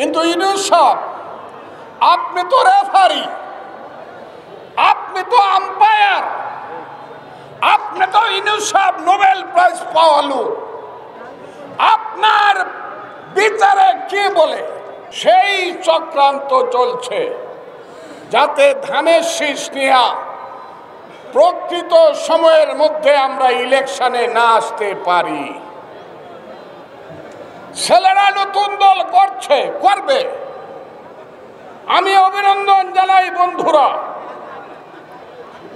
কিন্তু ইউনূস সাহেব, আপনি তো রেফারি, আপনি তো আম্পায়ার, আপনি তো ইউনূস সাহেব নোবেল প্রাইজ পাওয়া লোক। আপনার বিচারে কি বলে সেই চক্রান্ত চলছে যাতে ধানের শীষ নিয়ে প্রকৃত সময়ের মধ্যে আমরা ইলেকশনে না আসতে পারি। ছেলেরা নতুন দল করবে, আমি অভিনন্দন জানাই বন্ধুরা।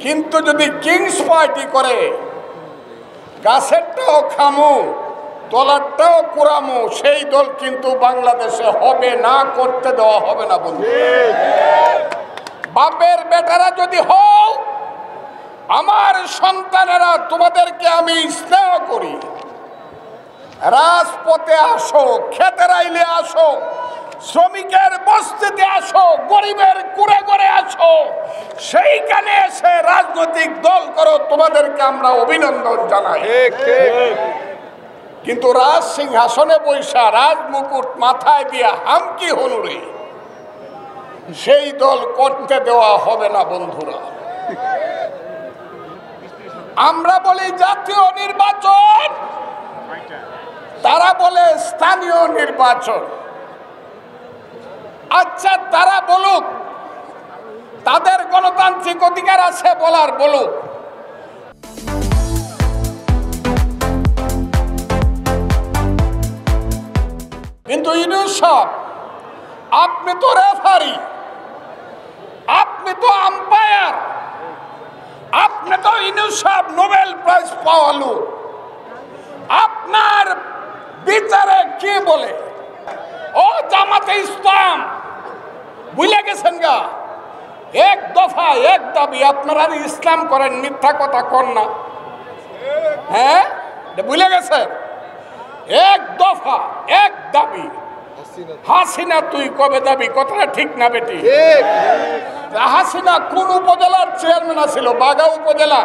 কিন্তু যদি কিংস পার্টি করে গাছেরটাও খামু তলারটাও কুড়ামু, সেই দল কিন্তু বাংলাদেশে হবে না, করতে দেওয়া হবে না বন্ধু। বাপের বেটারা যদি হও, আমার সন্তানেরা, তোমাদেরকে আমি স্নেহ করি। রাজপথে আসো, খেতের আইলে আসো, শ্রমিকের বস্তিতে আসো, গরিবের কুড়ে করে আসো, সেইখানে এসে রাজনৈতিক দল করো, তোমাদেরকে আমরা অভিনন্দন জানাই। কিন্তু রাজ সিংহাসনে বৈশা রাজ মুকুট মাথায় দিয়া হামকি হনুরে সেই দল করতে দেওয়া হবে না বন্ধুরা। আমরা বলি জাতীয় নির্বাচন, তারা বলে স্থানীয় নির্বাচন। আচ্ছা, তারা বলুক, তাদের গণতান্ত্রিক অধিকার আছে বলার, বলুক। কিন্তু ইউনূস সাহেব, আপনি তো রেফারি, আপনি তো আম্পায়ার, আপনি তো ইউনূস সাহেব নোবেল প্রাইজ পাওয়া লোক। আপনার বিচারে কি বলে? ও জামাতে ইসলাম, ভুলে গেছেন গা? এক দফা এক দাবি, আপনারা ইসলাম করেন, মিথ্যা কথা কর না। হ্যাঁ, ভুলে গেছেন? এক দফা এক দাবি। হাসিনা তুই কবে দাবি? কথাটা ঠিক না বেটি? হাসিনা কোন উপজেলার চেয়ারম্যান ছিল? বাগা উপজেলা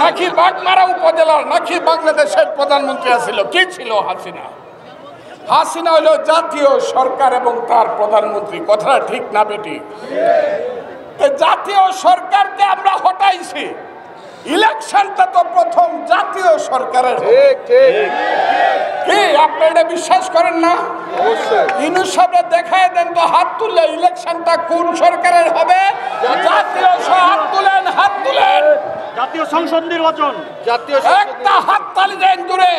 নাকি বাগমারা উপজেলার, নাকি বাংলাদেশের প্রধানমন্ত্রী ছিল? কি ছিল হাসিনা? হাসিনা হলো জাতীয় সরকার এবং তার প্রধানমন্ত্রী। কথাটা ঠিক না বেটি? জাতীয় সরকারকে আমরা হটাইছি, ইলেকশনটা তো প্রথম জাতীয় সরকারের। কি আপনি এটা বিশ্বাস করেন না? ইউনূস সাহেব দেখায় দেন তো, হাত তুললে ইলেকশনটা কোন সরকারের হবে? জাতীয়। হাত তুলেন, হাত তুলেন। জাতীয় সংসদ নির্বাচন, একটা হাত তালি দেন জুড়ে।